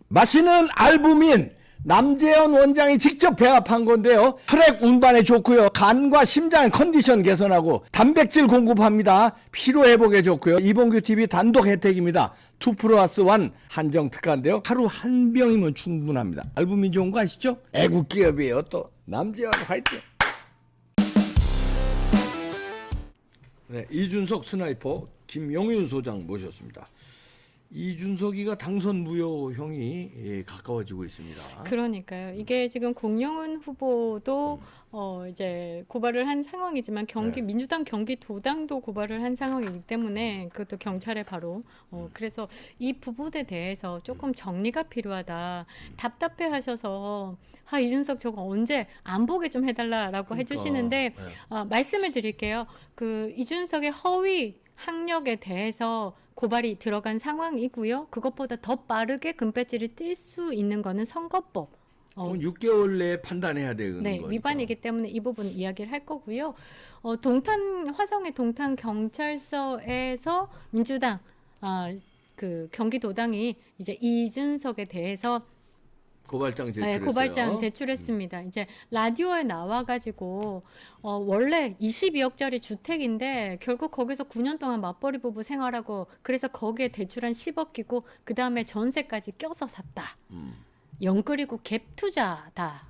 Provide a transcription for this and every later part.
마시는 알부민 남재현 원장이 직접 배합한 건데요. 혈액 운반에 좋고요. 간과 심장 컨디션 개선하고 단백질 공급합니다. 피로 회복에 좋고요. 이봉규 TV 단독 혜택입니다. 2+1 한정 특가인데요. 하루 한 병이면 충분합니다. 알부민 좋은 거 아시죠? 애국 기업이에요. 또 남재현 화이팅. 네, 이준석 스나이퍼 김용윤 소장 모셨습니다. 이준석이가 당선 무효형이 가까워지고 있습니다. 그러니까요. 이게 지금 공영훈 후보도 이제 고발을 한 상황이지만 민주당 경기도당도 고발을 한 상황이기 때문에 그것도 경찰에 바로 그래서 이 부분에 대해서 조금 정리가 필요하다. 답답해하셔서 이준석 저거 언제 안 보게 좀 해달라라고 해주시는데 말씀을 드릴게요. 그 이준석의 허위 학력에 대해서 고발이 들어간 상황이고요. 그것보다 더 빠르게 금배지를 띨 수 있는 거는 선거법. 6개월 내에 판단해야 되는 네, 거니까. 위반이기 때문에 이 부분 이야기를 할 거고요. 화성의 동탄 경찰서에서 민주당 그 경기도당이 이제 이준석에 대해서 고발장 제출했어요. 네, 고발장 제출했습니다. 이제 라디오에 나와가지고 원래 22억짜리 주택인데 결국 거기서 9년 동안 맞벌이 부부 생활하고 그래서 거기에 대출한 10억 끼고 그 다음에 전세까지 껴서 샀다. 영 끓이고 갭 투자다.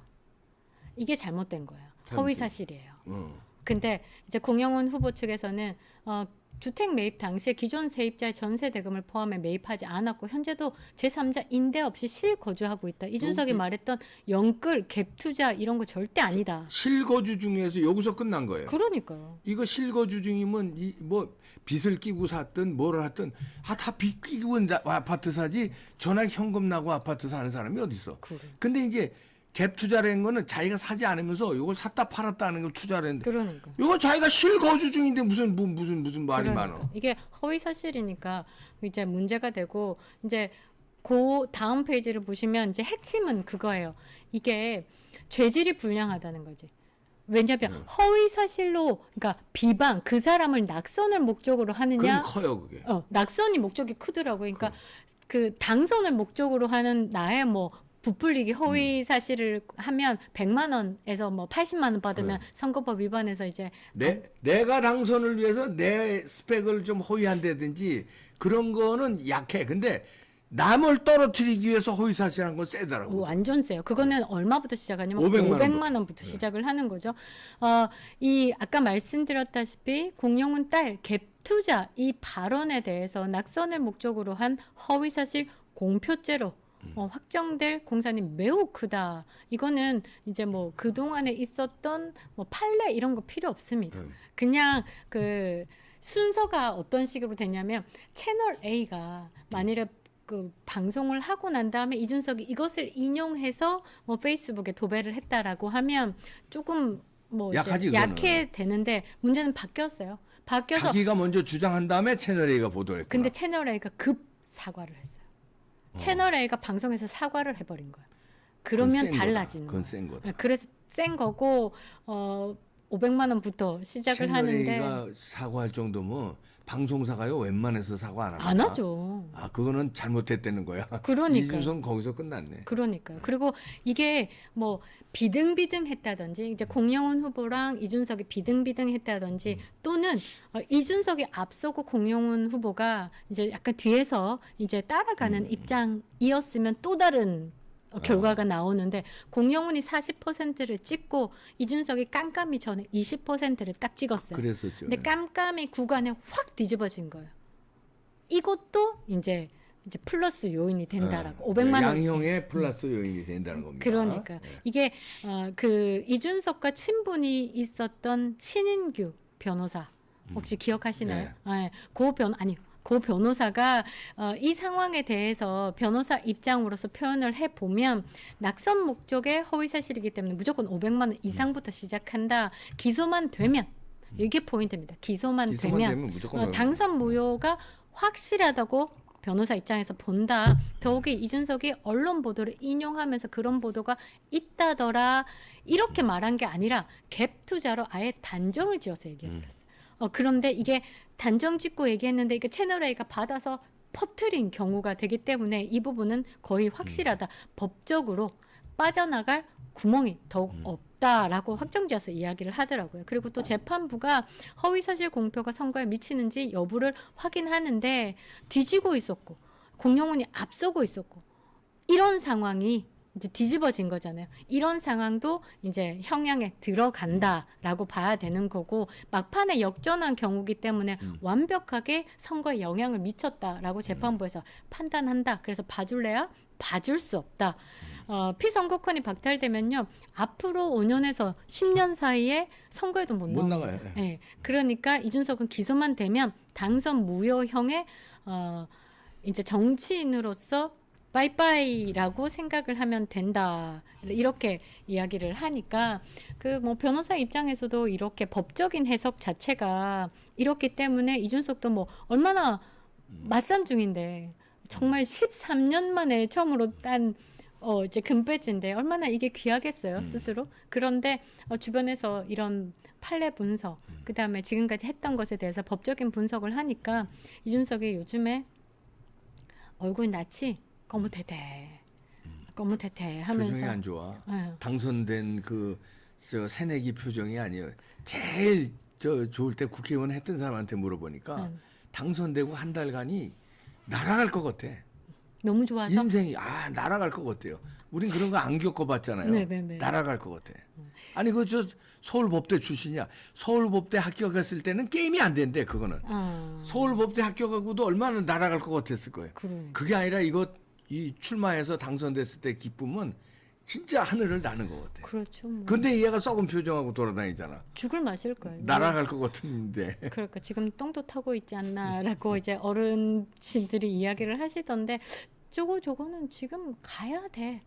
이게 잘못된 거예요. 허위 사실이에요. 근데 이제 공영훈 후보 측에서는 주택 매입 당시에 기존 세입자의 전세 대금을 포함해 매입하지 않았고 현재도 제3자 임대 없이 실거주하고 있다. 이준석이 말했던 영끌, 갭 투자 이런 거 절대 아니다. 실거주 중에서 여기서 끝난 거예요. 그러니까요. 이거 실거주 중이면 뭐 빚을 끼고 샀든 뭐를 하든 다 빚 끼고 아파트 사지 전액 현금 나고 아파트 사는 사람이 어디 있어. 근데 이제 갭 투자라는 거는 자기가 사지 않으면서 이걸 샀다 팔았다 하는 걸 투자를 했는데 그러니까. 이거 자기가 실거주 중인데 무슨 말이 많아. 이게 허위 사실이니까 이제 문제가 되고 이제 다음 페이지를 보시면 이제 핵심은 그거예요. 이게 죄질이 불량하다는 거지. 왜냐하면 허위 사실로 그러니까 비방 그 사람을 낙선을 목적으로 하느냐. 그럼 커요 그게. 낙선이 목적이 크더라고요. 그러니까 그 당선을 목적으로 하는 나의 뭐 부풀리기 허위 사실을 하면 100만 원에서 뭐 80만 원 받으면 선거법 위반해서 이제 내가 당선을 위해서 내 스펙을 좀 허위한다든지 그런 거는 약해. 근데 남을 떨어뜨리기 위해서 허위 사실한 건 세더라고. 완전 세요. 그거는 얼마부터 시작하냐면 500만 원부터 시작을 하는 거죠. 이 아까 말씀드렸다시피 공영훈 딸 갭 투자 이 발언에 대해서 낙선을 목적으로 한 허위 사실 공표죄로 확정될 공산이 매우 크다. 이거는 이제 뭐 그동안에 있었던 뭐 판례 이런 거 필요 없습니다. 그냥 그 순서가 어떤 식으로 되냐면 채널 A가 만일에 그 방송을 하고 난 다음에 이준석이 이것을 인용해서 뭐 페이스북에 도배를 했다라고 하면 조금 뭐 약해 되는데 문제는 바뀌었어요. 바뀌어서 자기가 먼저 주장한 다음에 채널 A가 보도를 했구나. 근데 채널 A가 급 사과를 했어요. 채널 A가 방송에서 사과를 해버린 거야. 그러면 달라지는 거야. 그건 센 거다. 그래서 센 거고 500만 원부터 시작을 하는데 채널 A가 사과할 정도면 방송사가요 웬만해서 사과 안 합니다. 안 하죠. 그거는 잘못했다는 거야. 그러니까 이준석 거기서 끝났네. 그러니까요. 그리고 이게 뭐 비등비등했다든지 이제 공영훈 후보랑 이준석이 비등비등했다든지 또는 이준석이 앞서고 공영훈 후보가 이제 약간 뒤에서 이제 따라가는 입장이었으면 또 다른 결과가 나오는데 공영훈이 40%를 찍고 이준석이 깜깜이 전에 20%를 딱 찍었어요. 그랬었죠. 근데 깜깜이 구간에 확 뒤집어진 거예요. 이것도 이제 플러스 요인이 된다라고 500만 원 양형의 플러스 요인이 된다는 겁니다. 그러니까 이게 그 이준석과 친분이 있었던 신인규 변호사 혹시 기억하시나요? 네. 고 변호사가 이 상황에 대해서 변호사 입장으로서 표현을 해보면 낙선 목적의 허위 사실이기 때문에 무조건 500만 원 이상부터 시작한다. 기소만 되면 이게 포인트입니다. 기소만 되면 무조건 당선 무효가 확실하다고 변호사 입장에서 본다. 더욱이 이준석이 언론 보도를 인용하면서 그런 보도가 있다더라. 이렇게 말한 게 아니라 갭 투자로 아예 단정을 지어서 얘기를 했어요. 그런데 이게 단정 짓고 얘기했는데 이게 채널 A가 받아서 퍼뜨린 경우가 되기 때문에 이 부분은 거의 확실하다. 법적으로 빠져나갈 구멍이 더욱 없다라고 확정지어서 이야기를 하더라고요. 그리고 또 재판부가 허위사실 공표가 선거에 미치는지 여부를 확인하는데 뒤지고 있었고 공영훈이 앞서고 있었고 이런 상황이 이제 뒤집어진 거잖아요. 이런 상황도 이제 형량에 들어간다라고 봐야 되는 거고 막판에 역전한 경우기 때문에 완벽하게 선거에 영향을 미쳤다라고 재판부에서 판단한다. 그래서 봐줄래야? 봐줄 수 없다. 피선거권이 박탈되면요. 앞으로 5년에서 10년 사이에 선거에도 못 나가요. 네. 그러니까 이준석은 기소만 되면 당선 무효형의 이제 정치인으로서 빠이빠이라고 생각을 하면 된다. 이렇게 이야기를 하니까 그 뭐 변호사 입장에서도 이렇게 법적인 해석 자체가 이렇기 때문에 이준석도 뭐 얼마나 맞선 중인데 정말 13년 만에 처음으로 딴 이제 금배지인데 얼마나 이게 귀하겠어요 스스로. 그런데 주변에서 이런 판례 분석 그다음에 지금까지 했던 것에 대해서 법적인 분석을 하니까 이준석이 요즘에 얼굴 낯이 거무태태 하면서 표정이 안 좋아. 네. 당선된 저 새내기 표정이 아니에요. 제일 좋을 때 국회의원 했던 사람한테 물어보니까 당선되고 한 달간이 날아갈 것 같아. 너무 좋아서 인생이 날아갈 것 같아요. 우린 그런 거 안 겪어봤잖아요. 네네네. 날아갈 것 같아. 아니 저 서울법대 출신이야. 서울법대 합격했을 때는 게임이 안 된대 그거는. 서울법대 합격하고도 얼마나 날아갈 것 같았을 거예요. 그래. 그게 아니라 이 출마해서 당선됐을 때 기쁨은 진짜 하늘을 나는 것 같아. 그렇죠. 뭐. 근데 얘가 썩은 표정하고 돌아다니잖아. 죽을 맛일 거예요. 날아갈 것 같은데. 그러니까 지금 똥도 타고 있지 않나라고 이제 어른들이 이야기를 하시던데 저거는 지금 가야 돼.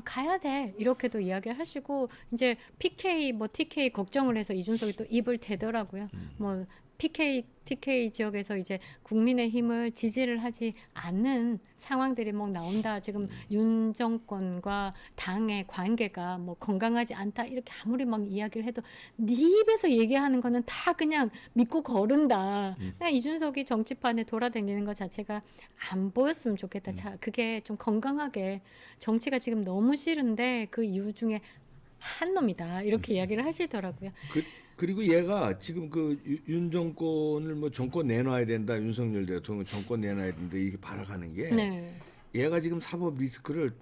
가야 돼. 이렇게도 이야기를 하시고 이제 PK 뭐 TK 걱정을 해서 이준석이 또 입을 대더라고요. 뭐 PK, TK 지역에서 이제 국민의힘을 지지를 하지 않는 상황들이 뭐 나온다. 지금 윤 정권과 당의 관계가 뭐 건강하지 않다. 이렇게 아무리 막 이야기를 해도 네 입에서 얘기하는 거는 다 그냥 믿고 거른다. 그냥 이준석이 정치판에 돌아다니는 것 자체가 안 보였으면 좋겠다. 자, 그게 좀 건강하게 정치가 지금 너무 싫은데 그 이유 중에 한 놈이다. 이렇게 이야기를 하시더라고요. 그리고 얘가 지금 윤 정권을 뭐 정권 내놔야 된다. 윤석열 대통령 정권 내놔야 된다. 이렇게 발악하는 게 네. 얘가 지금 사법 리스크를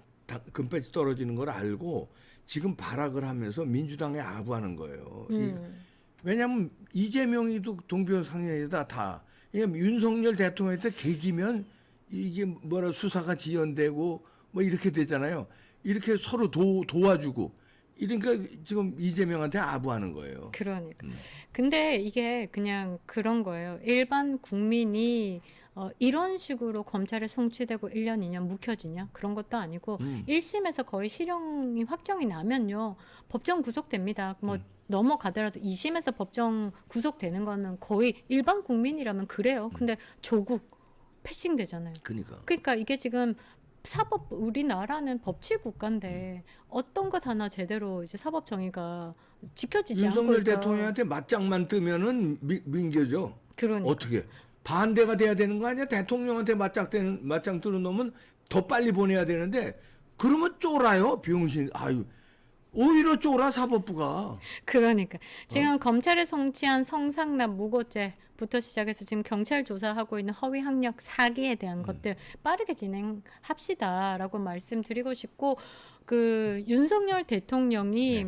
금배지 떨어지는 걸 알고 지금 발악을 하면서 민주당에 아부하는 거예요. 왜냐하면 이재명이도 동병상련이다 다. 그러니까 윤석열 대통령한테 계기면 이게 뭐라 수사가 지연되고 뭐 이렇게 되잖아요. 이렇게 서로 도와주고. 이러니까 지금 이재명한테 아부하는 거예요. 그러니까. 근데 이게 그냥 그런 거예요. 일반 국민이 이런 식으로 검찰에 송치되고 1년, 2년 묵혀지냐? 그런 것도 아니고 1심에서 거의 실형이 확정이 나면요. 법정 구속됩니다. 뭐 넘어가더라도 2심에서 법정 구속되는 거는 거의 일반 국민이라면 그래요. 근데 조국 패싱되잖아요. 그러니까 이게 지금 사법 우리나라는 법치 국가인데 어떤 것 하나 제대로 이제 사법 정의가 지켜지지 않고 윤석열 있다. 대통령한테 맞짱만 뜨면은 민겨져. 그러니까. 어떻게 반대가 돼야 되는 거 아니야? 대통령한테 맞짱 뜨는 놈은 더 빨리 보내야 되는데 그러면 쫄아요 병신. 아유 오히려 쫄아 사법부가. 그러니까 지금 검찰에 송치한 성상납 무고죄부터 시작해서 지금 경찰 조사하고 있는 허위 학력 사기에 대한 것들 빠르게 진행합시다라고 말씀드리고 싶고 그 윤석열 대통령이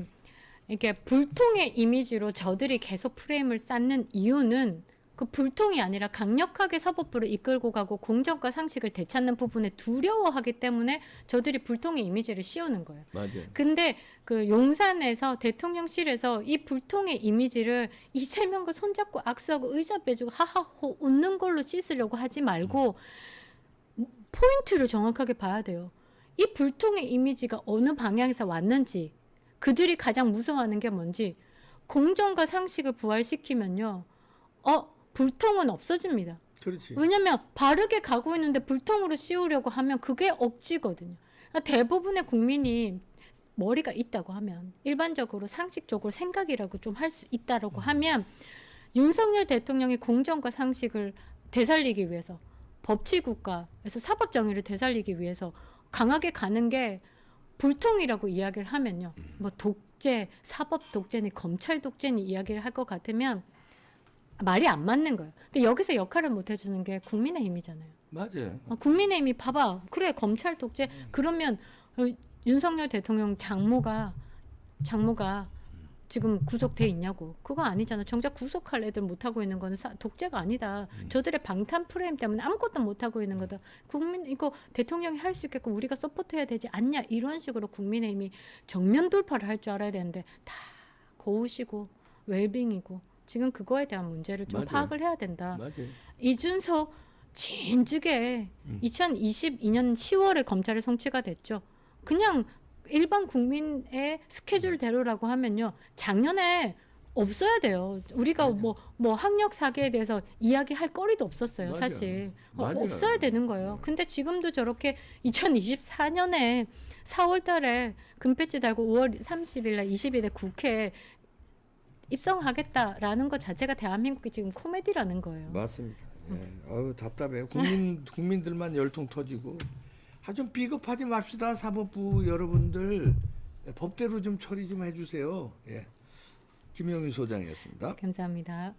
이렇게 불통의 이미지로 저들이 계속 프레임을 쌓는 이유는 그 불통이 아니라 강력하게 사법부를 이끌고 가고 공정과 상식을 되찾는 부분에 두려워하기 때문에 저들이 불통의 이미지를 씌우는 거예요. 맞아요. 근데 그 용산에서 대통령실에서 이 불통의 이미지를 이재명과 손잡고 악수하고 의자 빼주고 하하호 웃는 걸로 씻으려고 하지 말고 포인트를 정확하게 봐야 돼요. 이 불통의 이미지가 어느 방향에서 왔는지 그들이 가장 무서워하는 게 뭔지 공정과 상식을 부활시키면요. 불통은 없어집니다. 그렇지. 왜냐면 바르게 가고 있는데 불통으로 씌우려고 하면 그게 억지거든요. 그러니까 대부분의 국민이 머리가 있다고 하면 일반적으로 상식적으로 생각이라고 좀 할 수 있다라고 하면 윤석열 대통령이 공정과 상식을 되살리기 위해서 법치 국가에서 사법 정의를 되살리기 위해서 강하게 가는 게 불통이라고 이야기를 하면요. 뭐 독재, 사법 독재니 검찰 독재니 이야기를 할 것 같으면 말이 안 맞는 거예요. 근데 여기서 역할을 못 해주는 게 국민의힘이잖아요. 맞아요. 국민의힘이 봐봐. 그래 검찰 독재. 그러면 윤석열 대통령 장모가 지금 구속돼 있냐고. 그거 아니잖아. 정작 구속할 애들 못하고 있는 거는 독재가 아니다. 저들의 방탄 프레임 때문에 아무것도 못하고 있는 거다. 국민 이거 대통령이 할 수 있게끔 우리가 서포트해야 되지 않냐. 이런 식으로 국민의힘이 정면 돌파를 할 줄 알아야 되는데 다 고우시고 웰빙이고 지금 그거에 대한 문제를 좀 맞아요. 파악을 해야 된다. 맞아요. 이준석 진즉에 2022년 10월에 검찰에 송치가 됐죠. 그냥 일반 국민의 스케줄대로라고 하면요. 작년에 없어야 돼요. 우리가 뭐 학력 사기에 대해서 이야기할 거리도 없었어요. 맞아요. 사실. 맞아요. 없어야 되는 거예요. 근데 지금도 저렇게 2024년에 4월 달에 금배지 달고 5월 30일 날 20일에 국회에 입성하겠다라는 것 자체가 대한민국이 지금 코미디라는 거예요. 맞습니다. 예. 답답해요. 국민들만 열통 터지고. 좀 비겁하지 맙시다. 사법부 여러분들 법대로 좀 처리 좀 해주세요. 예. 김영희 소장이었습니다. 감사합니다.